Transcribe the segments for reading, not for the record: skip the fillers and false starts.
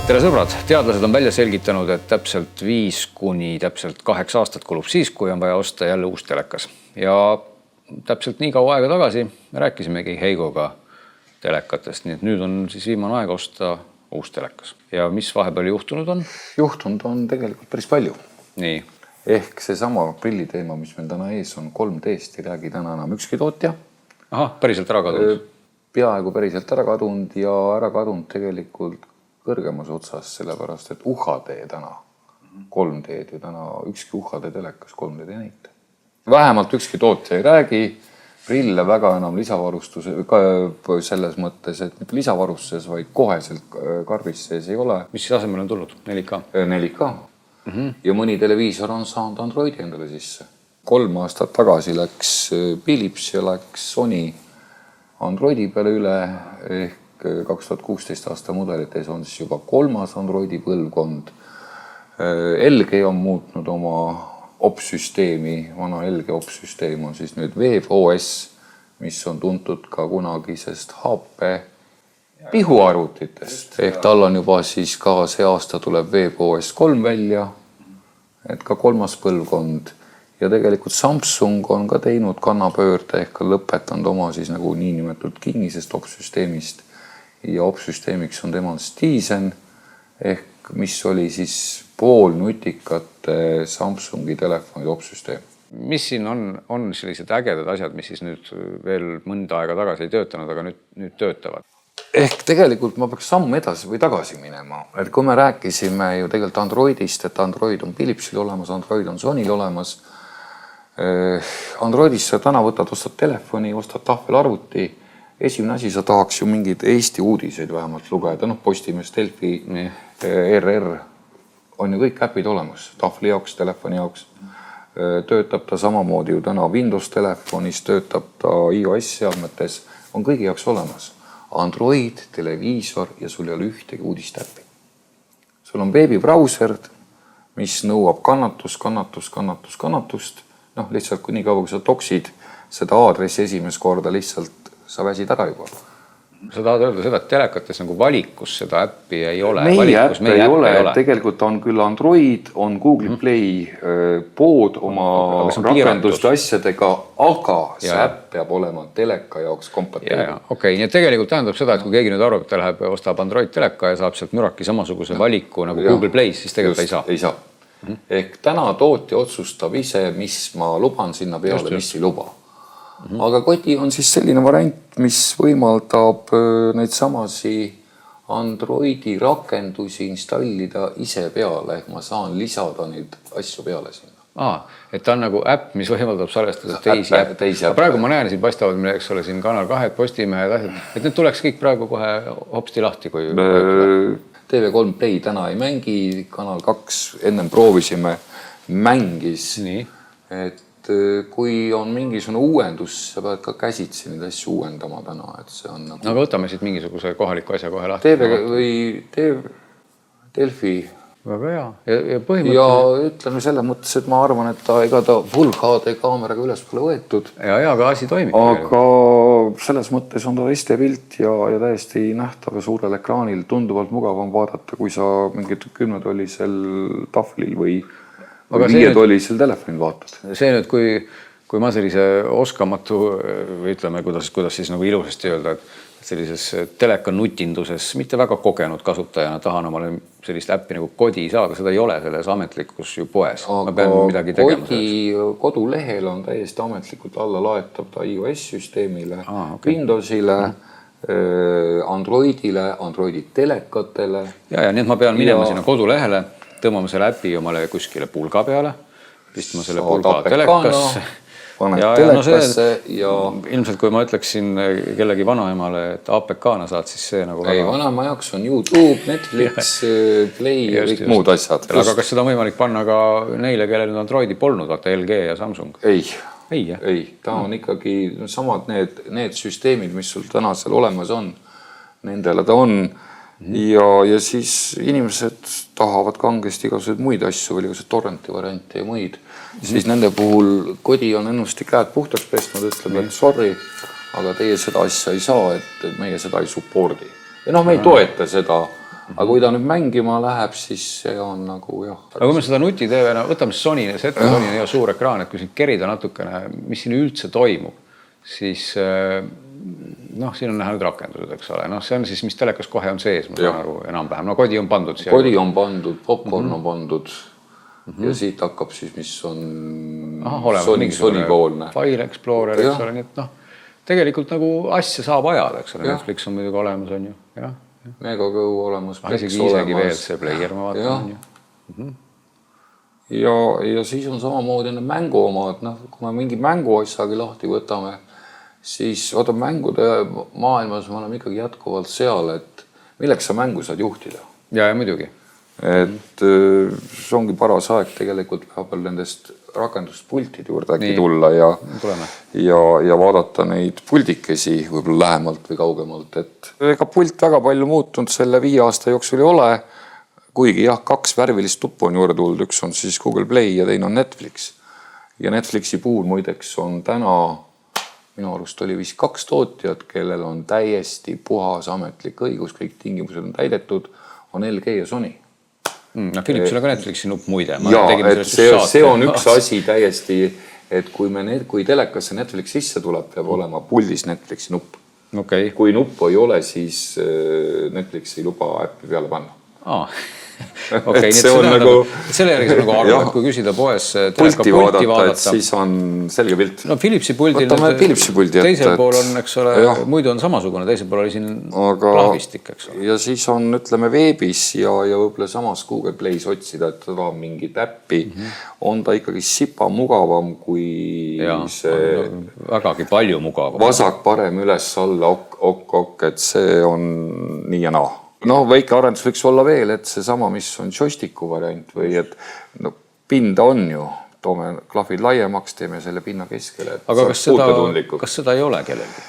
Tere sõbrad, teadlased on välja selgitanud, et täpselt 5 kuni täpselt 8 aastat kulub siis, kui on vaja osta jälle uus telekas. Ja täpselt nii kaua aega tagasi me rääkisimegi Heigoga telekatest, nii et nüüd on siis viimane aeg osta uus telekas. Ja mis vahepeal juhtunud on? Juhtunud on tegelikult päris palju. Nii. Ehk see sama prilliteema, mis meil täna ees on 3D-st, ei räägi täna enam ükski tootja. Aha, päriselt ära kadunud. Peaaegu päriselt ära kadunud ja ära kadunud tegelikult kõrgemas otsas, sellepärast, et UHD täna, 3D-d ja täna ükski UHD telekas 3D ei näita. Vähemalt ükski tootja ei räägi, prille väga enam lisavarustuse, selles mõttes, et mitte lisavarustuses, vaid koheselt karbis sees ei ole. Mis siis asemel on tulnud? 4K? 4K. Ja mõni televiisor on saanud Androidi endale sisse. 3 aastat tagasi läks Philips ja läks Sony Androidi peale üle, ehk 2016 aasta mudelites on siis juba 3. Androidi põlvkond. LG on muutnud oma OP-süsteemi, vana LG OP-süsteem on siis nüüd WebOS, mis on tuntud ka kunagisest HP pihuarvutitest. Ehk tal on juba siis ka see aasta tuleb WebOS 3 välja, et ka 3. põlvkond. Ja tegelikult Samsung on ka teinud kannapöörde ehk lõpetanud oma siis nagu niinimetud kinnisest OP-süsteemist. Ja OP-süsteemiks on temal Tizen, ehk mis oli siis poolnutikate Samsungi telefonide OP-süsteem. Mis siin on sellised ägedad asjad, mis siis nüüd veel mõnda aega tagasi ei töötanud, aga nüüd töötavad? Ehk tegelikult ma peaks samm edasi või tagasi minema. Et kui me rääkisime ju tegelikult Androidist, et Android on Philipsil olemas, Android on Sonyl olemas. Androidist sa täna ostad telefoni, ostad tahvelarvuti. Esimene asi, sa tahaks ju mingid Eesti uudiseid vähemalt lugeda. Postimees, Delfi, RR on ju kõik äpid olemas. Tahvli jaoks, telefoni jaoks. Töötab ta samamoodi ju täna Windows telefonis, töötab ta iOS seadmetes. On kõigi jaoks olemas. Android, televiisor ja sul ei ole ühtegi uudistäppi. Sul on veebibrauser, mis nõuab kannatust. Lihtsalt kui nii kaua, kui sa toksid seda aadressi esimest korda, lihtsalt sa väsid ära juba. Sa tahad öelda seda, et telekates nagu valikus seda äppi ei ole? Meie äppi ei ole. Tegelikult on küll Android, on Google Play pood oma rakenduste asjadega, aga see äpp peab olema teleka jaoks kompatiivne. Okei, nii et tegelikult tähendab seda, et kui keegi nüüd arvab, et ta läheb ostab Android teleka ja saab sealt müraki samasuguse valiku nagu Google Play, siis tegelikult ei saa. Ei saa. Ehk täna tootja otsustab ise, mis ma luban sinna peale, mis ei luba. Aga koti on siis selline variant, mis võimaldab neid samasi Androidi rakendusi installida ise peale, ehk ma saan lisada neid asju peale sinna. Et ta on nagu äpp, mis võimaldab salvestada teisi äppe. Praegu ma näen siin paistavad, eks ole, siin Kanal 2 postimehed, et need tuleks kõik praegu kohe hopsti lahti. Kui TV3 Play täna ei mängi, Kanal 2 ennem proovisime mängis, et kui on mingisugune uuendus, sa pead ka käsitsi neid asju uuendama täna, et see on nagu... Aga võtame siit mingisuguse kohaliku asja kohe lahti. TV või Delfi. Väga hea. Ja põhimõtteliselt... Ja ütleme selle mõttes, et ma arvan, et ega ta full HD kaameraga üles pole võetud. Ja, aga asi toimib. Aga selles mõttes on ta Eesti pilt ja täiesti nähtav ja suurel ekraanil tunduvalt mugavam vaadata, kui sa mingid 10-tollisel tahvlil või 5-tollisel telefonil vaatad. See nüüd, kui ma sellise oskamatu, või ütleme, kuidas siis nagu ilusasti öelda, et sellises teleka nutinduses mitte väga kogenud kasutajana tahan omale sellist äppi nagu Kodi saada, seda ei ole selles ametlikus ju poes. Ma pean midagi tegema. Kodulehel on täiesti ametlikult alla laetav ta iOS-süsteemile, Windowsile, Androidile, Androidi telekatele. Ja nii et ma pean minema sinna kodulehele, tõmbama selle äpi omale kuskile pulga peale, pistma selle pulga telekasse. Paned telekasse ja... Ilmselt, kui ma ütleksin kellegi vanaemale, et APK-na saad, siis see nagu... Ei, vanaema jaoks on YouTube, Netflix, Play ja kõik muud asjad. Aga kas seda on võimalik panna ka neile, kellel nüüd Androidi polnud, vaata LG ja Samsung? Ei, ta on ikkagi samad need süsteemid, mis sul tänasel olemas on. Nendele ta on. Ja siis inimesed tahavad kangesti igasuguseid muid asju, või igasuguseid torrenti variante ja muid. Siis nende puhul Kodi on ennustik käed puhtaks pestnud, ütleb, et sorry, aga teie seda asja ei saa, et meie seda ei suppordi. Ja me ei toeta seda aga kui ta nüüd mängima läheb, siis see on nagu jah. Aga kui me seda nutiteevena, võtame Sony, see ette Sony on hea suur ekraan, et kui siin kerida natukene, mis siin üldse toimub, siis noh, siin on näha nüüd rakendused, eks ole. Noh, see on siis, mis telekas kohe on sees, ma saan aru enam-vähem. No kodi on pandud siia. Kodi on pandud, popcorn on pandud ja siit hakkab siis, mis on Sony-poolne. File Explorer, eks ole, nii et noh, tegelikult nagu asja saab ajada, eks ole, Netflix on muidugi olemas, on ju. Jah. Megagõu olemas, Plex olemas. VLC player, ma vaatan, on ju. Ja siis on samamoodi need mängu omad, noh, kui me mingi mänguasjagi lahti võtame, siis vaata mängude maailmas me oleme ikkagi jätkuvalt seal, et milleks sa mängu saad juhtida. Ja muidugi. Et see ongi paras aeg tegelikult vahepeal nendest rakenduspultide juurde äkki tulla ja vaadata neid puldikesi võib-olla lähemalt või kaugemalt. Et ega pult väga palju muutunud selle 5 aasta jooksul ei ole, kuigi jah, 2 värvilist tuppu on juurde tulnud, üks on siis Google Play ja teine on Netflix. Ja Netflixi puhul muideks on täna, minu arust oli vist 2 tootjad, kellel on täiesti puhas ametlik õigus, kõik tingimused on täidetud, on LG ja Sony. No Philipsil on ka Netflixi nupp muide. Ja, et see on üks asi täiesti, et kui telekasse Netflix sisse tuleb, peab olema puldis Netflixi nupp. Okay. Kui nuppu ei ole, siis Netflix ei luba äppi peale panna. Okay, see on nagu selle järgi see nagu aru, et kui küsida poes pulti vaadata, et siis on selge pilt. No Philipsi puldi teisel pool on, eks ole, muidu on samasugune, teisel pool oli siin klahvistik, eks ole. Ja siis on, ütleme, veebis ja võib-olla samas Google Play's otsida, et ta tahab mingit äppi, on ta ikkagi sipa mugavam kui see vägagi palju mugavam. Vasak, parem, üles, alla, ok, et see on nii ja naa. No väike arendus võiks olla veel, et see sama, mis on joysticku variant või et no, pinda on ju, toome klahvid laiemaks, teeme selle pinna keskele. Aga kas seda ei ole kellelgi?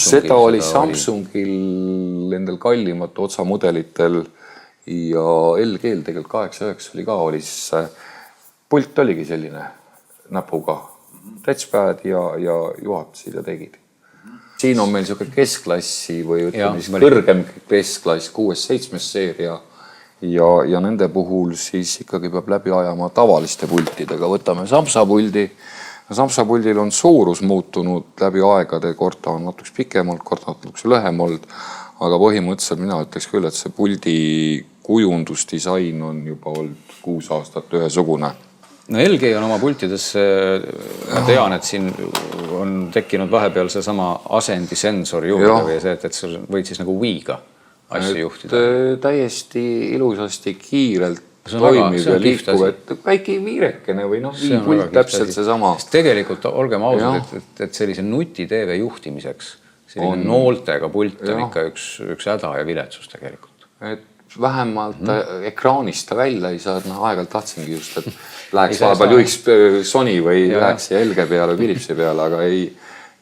Seda oli Samsungil endal kallimat otsamudelitel ja LG-l tegelikult 8-9 oli ka, oli siis pult oligi selline näpuga, touchpad ja juhatasid ja tegid. Siin on meil selline keskklassi või ütleme siis kõrgem keskklass 6-7 seeria ja nende puhul siis ikkagi peab läbi ajama tavaliste pultidega. Võtame Samsa puldi. Samsa puldil on suurus muutunud läbi aegade, kord ta on natuks pikemalt, kord natuks lühemalt, aga põhimõtteliselt mina ütleks küll, et see puldi kujundusdisain on juba olnud 6 aastat ühesugune. No LG on oma pultides, ma tean, et siin on tekkinud vahepeal see sama asendisensor juurde või see, et sa võid siis nagu Wii'ga asju juhtida. Täiesti ilusasti kiirelt toimiv ja liikuv, et väike viirekene või noh, Wii-pult täpselt see sama. Tegelikult olgem ausad, et sellise nuti-TV juhtimiseks selline nooltega pult on ikka üks häda ja viletsus tegelikult. Et vähemalt ekraanist ta välja ei saa, et aegalt tahtsingi just, et läheks vahepeal juhiks Sony või läheks LG peale, Philipsi peale, aga ei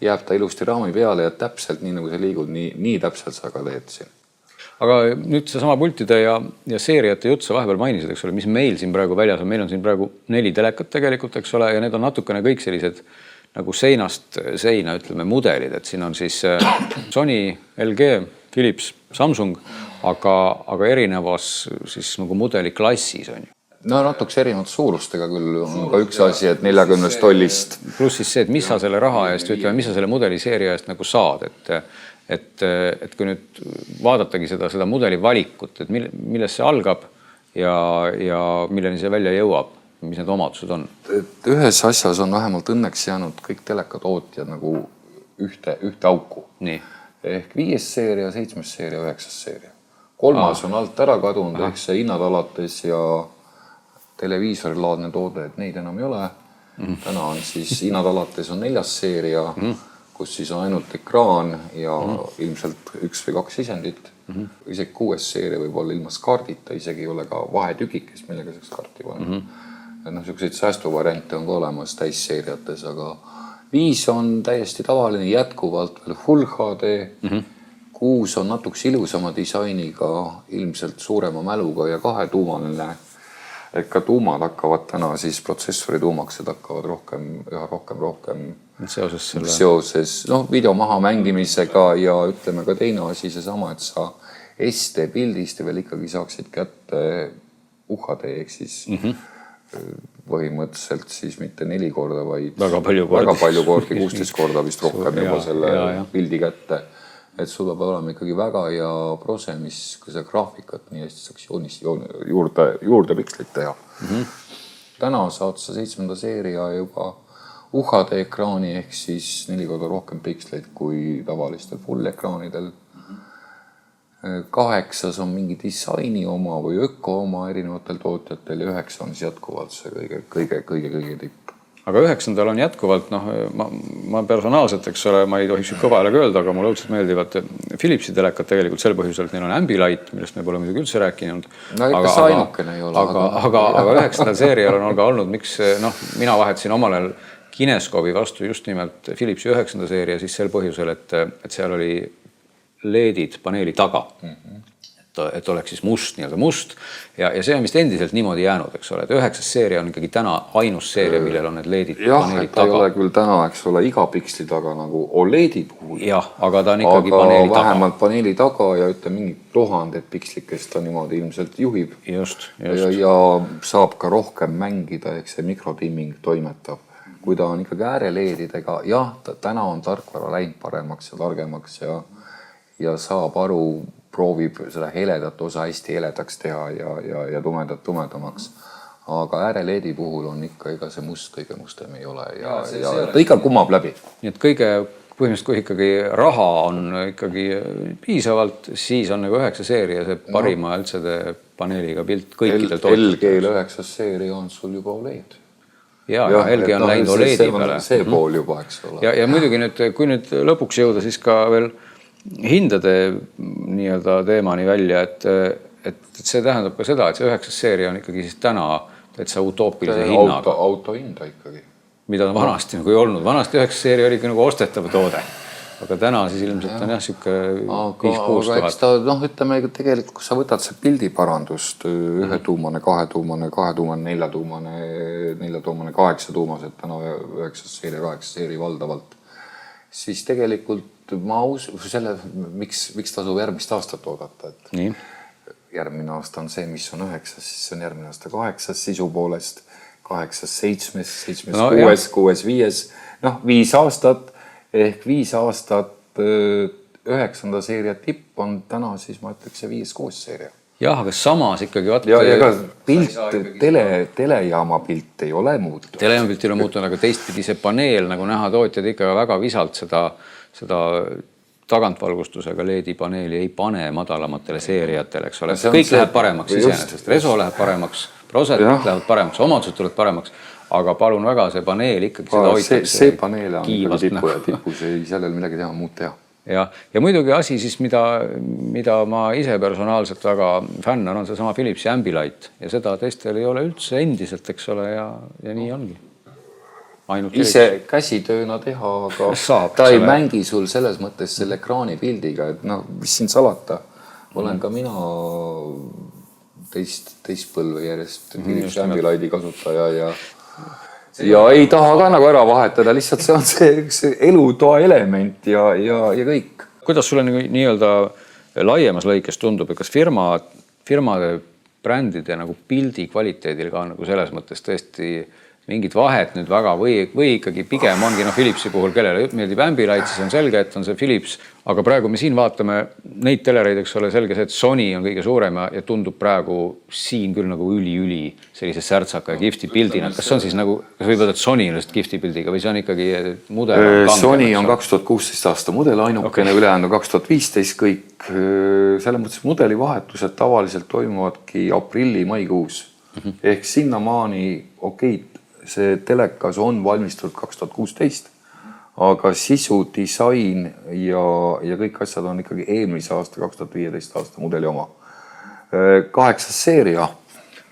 jääb ta ilusti raami peale ja täpselt nii nagu see liigud, nii täpselt sa ka teed siin. Aga nüüd see sama pultide ja seeriate jutt sa vahepeal mainisid, eks ole, mis meil siin praegu väljas on, meil on siin praegu 4 telekat tegelikult, eks ole, ja need on natukene kõik sellised nagu seinast seina, ütleme, mudelid, et siin on siis Sony, LG, Philips, Samsung, aga erinevas siis nagu mudeli klassis on ju. No natuks erinevad suurustega küll on ka üks asi, et 40 tollist. Plus siis see, et mis sa selle raha eest, ütleme, mis sa selle mudeliseeria eest nagu saad, et kui nüüd vaadatagi seda mudeli valikut, et millest see algab ja milleni see välja jõuab, mis need omadused on? Et ühes asjas on vähemalt õnneks jäänud kõik telekatootjad nagu ühte auku. Nii. Ehk 5. seeria, 7. seeria, 9. seeria. 3. on alt ära kadunud, ehk see hinnad alates ja televiisorilaadne toode, et neid enam ei ole. Täna on siis hinnad alates on 4. seeria, kus siis on ainult ekraan ja ilmselt 1 või 2 sisendit. Isegi 6. seeria võib olla ilma skaardita, isegi ei ole ka vahetükikest, millega saaks kaarti panna. Selliseid säästuvariante on ka olemas täisseeriates, aga 5 on täiesti tavaline jätkuvalt veel Full HD, 6 on natuks ilusama disainiga, ilmselt suurema mäluga ja 2-tuumaline. Et ka tuumad hakkavad täna siis protsessori tuumaksed hakkavad üha rohkem seoses video maha mängimisega ja ütleme ka teine asi seesama, et sa SD pildist ja veel ikkagi saaksid kätte UHD ehk siis põhimõtteliselt siis mitte 4 korda, vaid väga palju kordi, 16 korda vist rohkem juba selle pildi kätte. Et sul peab olema ikkagi väga hea prose, mis kui see graafikat nii hästi saaks joonist juurde pikslit teha. Täna saad sa 7. seeria juba UHD ekraani ehk siis 4 korda rohkem piksleid kui tavalistel full ekraanidel. 8 on mingi disaini oma või öko oma erinevatel tootjatel ja 9 on siis jätkuvalt see kõige tipp. Aga 9. on jätkuvalt, ma personaalselt, eks ole, ma ei tohiks kõva häälega öelda, aga mulle õudselt meeldivad Philipsi telekad tegelikult sel põhjusel, et neil on Ambilight, millest me pole muidugi üldse rääkinud. No ikka see ainukene ei ole. Aga 9. seerial on ka olnud, miks mina vahetasin omal ajal Kinescopi vastu just nimelt Philipsi 9. seeria siis sel põhjusel, et seal oli LED-id paneeli taga, et oleks siis must ja see on vist endiselt niimoodi jäänud, eks ole, et 9. seeria on ikkagi täna ainus seeria, millel on need LED-id paneeli taga. Ei ole küll täna, eks ole, iga piksli taga nagu OLED-i puhul. Jah, aga ta on ikkagi paneeli taga. Vähemalt paneeli taga ja ütleme mingid 1000 pikslitest ta niimoodi ilmselt juhib. Just. Ja saab ka rohkem mängida, ehk see mikrodimming toimetab. Kui ta on ikkagi ääre-LED-idega, jah, täna on tarkvara läinud paremaks ja targemaks ja saab aru, proovib seda heledat osa hästi heledaks teha ja tumedat tumedamaks. Aga ääre-LED-i puhul on ikka ega see must kõige mustem ei ole ja ta ikka kumab läbi. Nii et põhimõtteliselt, kui ikkagi raha on ikkagi piisavalt, siis on nagu 9. seeria see parima LCD paneeliga pilt kõikidel LG-l 9. seeria on sul juba OLED. Ja LG on läinud OLED-i peale. See pool juba, eks ole. Ja muidugi nüüd, kui nüüd lõpuks jõuda, siis ka veel hindade nii-öelda teemani välja, et see tähendab ka seda, et see 9. seeria on ikkagi siis täna täitsa utoopilise hinnaga. Auto hinda ikkagi. Mida on vanasti nagu ei olnud. Vanasti 9. seeria oli nagu ostetav toode. Aga täna siis ilmselt on siuke 5-6 tuhat. Aga ütleme tegelikult, kui sa võtad see pildiparandust, 1-tuumane, 2-tuumane, 2-tuumane, 4-tuumane, 4-tuumane, 8-tuumased, täna 9. seeria, 8. seeria valdavalt, siis tegelikult ma usun, miks tasub järgmist aastat oodata, et nii. Järgmine aasta on see, mis on 9, siis on järgmine aasta 8 sisu poolest, 8, 7, 7, 6, 6, 5, 5 aastat ehk 5 aastat 9. seeria tipp on täna siis ma ütleks see 5-6 seeria. Jah, aga samas ikkagi ja ka pilt, telejaama pilt ei ole muutunud. Telejaama pilt ei ole muutunud, aga teistpidi see paneel, nagu näha tootjad ikka väga visalt seda tagantvalgustusega LED-i paneeli ei pane madalamatele seeriatele, eks ole. Kõik läheb paremaks iseenesest. Reso läheb paremaks, proset lähevad paremaks, omadused tulevad paremaks, aga palun väga, see paneel ikkagi seda hoitakse. See paneel on tipus, ei sellel midagi teha, muud teha. Ja muidugi asi siis, mida ma ise personaalselt väga fänn on see sama Philipsi Ambilight ja seda teistel ei ole üldse endiselt, eks ole, ja nii ongi. Ise käsitööna teha, aga ta ei mängi sul selles mõttes selle ekraani pildiga, et mis siin salata. Olen ka mina teist põlve järjest Philipsi Ambilighti kasutaja ja ei taha ka nagu ära vahetada, lihtsalt see on see elutoa element ja kõik. Kuidas sulle nii-öelda laiemas lõikes tundub, et kas firmade brändide nagu pildi kvaliteedil ka nagu selles mõttes tõesti mingid vahet nüüd väga või ikkagi pigem ongi Philipsi puhul, kellele meeldib Ambilight, siis on selge, et on see Philips, aga praegu me siin vaatame neid telereid, eks ole, selge see, et Sony on kõige suurem ja tundub praegu siin küll nagu üli sellise särtsaka ja kihvti pildina. Kas on siis nagu, kas võib öelda, et Sony on lihtsalt kihvti pildiga või see on ikkagi mudel? Sony on 2016 aasta mudel ainukene, ülejäänud on 2015 kõik. Selle mõttes mudeli vahetused tavaliselt toimuvadki aprilli-maikuus. Ehk sinnamaani see telekas on valmistunud 2016, aga sisu, disain ja kõik asjad on ikkagi eelmise aasta 2015 aasta mudeli oma. 8. seeria,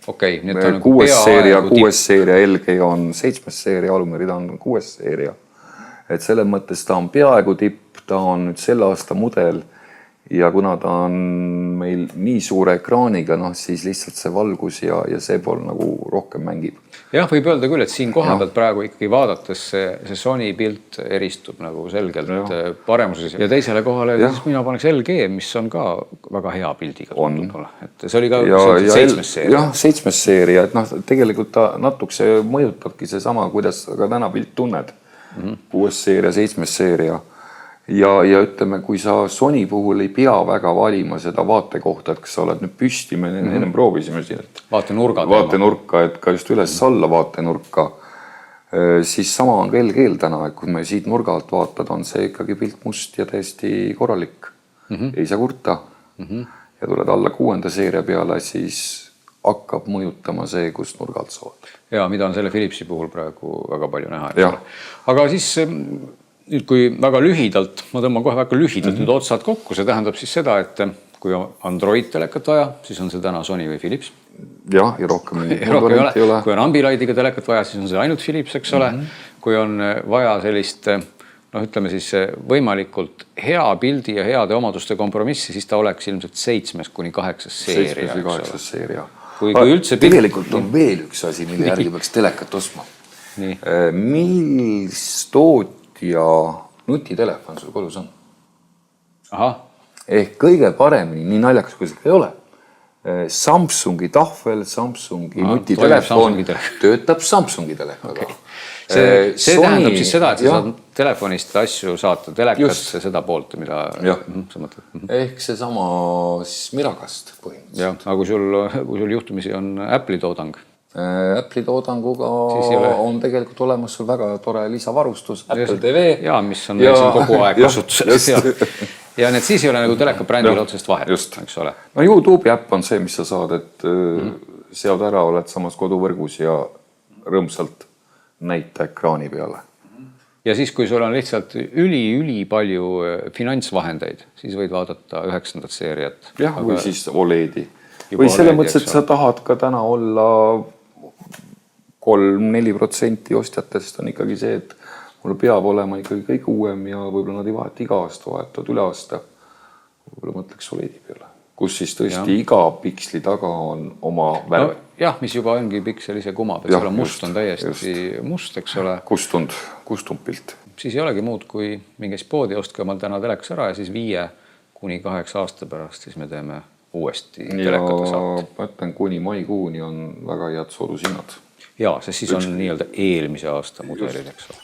6. seeria, LG on 7. seeria, Alumeri on 6. seeria. Et selle mõttes ta on peaaegu tipp, ta on nüüd selle aasta mudel ja kuna ta on meil nii suure ekraaniga, siis lihtsalt see valgus ja see pool nagu rohkem mängib. jah, võib öelda küll, et siin koha pealt praegu ikkagi vaadates see Sony pilt eristub nagu selgelt paremuses ja teisele kohale siis mina paneks LG, mis on ka väga hea pildiga. Et see oli ka 7. seeria. Jah, 7. seeria, et noh, tegelikult ta natukse mõjutabki see sama, kuidas ka täna pilt tunned. 6. seeria, 7. seeria. Ja ütleme, kui sa Sony puhul ei pea väga valima seda vaatekohta, et kas sa oled nüüd püsti, me ennem proovisime siin, et vaatenurka, et ka just üles alla vaatenurka, siis sama on ka LG-l täna, et kui me siit nurga alt vaatad, on see ikkagi pilt must ja täiesti korralik. Ei saa kurta. Ja tuled alla 6. seeria peale, siis hakkab mõjutama see, kus nurga alt sa vaatad. Ja mida on selle Philipsi puhul praegu väga palju näha. Aga siis nüüd, kui väga lühidalt, ma tõmban kohe väga lühidalt nüüd otsad kokku, see tähendab siis seda, et kui on Android-telekat vaja, siis on see täna Sony või Philips. Jah, ja rohkem ei ole. Kui on Ambilightiga telekat vaja, siis on see ainult Philips, eks ole. Kui on vaja sellist, ütleme siis võimalikult hea pildi ja heade omaduste kompromissi, siis ta oleks ilmselt 7-8 seeria. 7-8 seeria. Kui üldse tegelikult on veel üks asi, mille järgi peaks telekat ostma. Mis ja nutitelefon sul kodus on. Ehk kõige paremini, nii naljakas kui see ei ole. Samsungi tahvel, Samsungi nutitelefon töötab Samsungi telefoga. See tähendab siis seda, et sa saad telefonist asju saata telekasse seda poolt, mida sa mõtled. Ehk see sama Miracast põhimõtteliselt. Aga kui sul juhtumisi on Apple'i toodang, Apple'i toodanguga on tegelikult olemas sul väga tore lisavarustus, Apple TV. Ja, mis on meil siin kogu aeg kasutuses. Ja need siis ei ole nagu teleka brändil otsest vahet, eks ole. No YouTube'i äpp on see, mis sa saad, et seod ära, oled samas koduvõrgus ja rõõmsalt näita ekraani peale. Ja siis, kui sul on lihtsalt üli palju finantsvahendeid, siis võid vaadata 9. seeriat. Jah, või siis OLED-i. Või selle mõttes, et sa tahad ka täna olla 3-4% ostjatest on ikkagi see, et mul peab olema ikkagi kõik uuem ja võib-olla nad ei vahet iga aasta, vahetavad üle aasta. Võib-olla mõtleks OLED-i peale, kus siis tõesti iga piksli taga on oma värv. Jah, mis juba ongi piksel ise kumab, et selle must on täiesti must, eks ole. Kustunud pilt. Siis ei olegi muud, kui mingis poodi ostke omal täna telekas ära ja siis 5-8 aasta pärast siis me teeme uuesti telekata saata. Ma ütlen, kuni maikuuni on väga head soodushinnad. Ja, see siis on nii-öelda eelmise aasta mudelid, eks ole.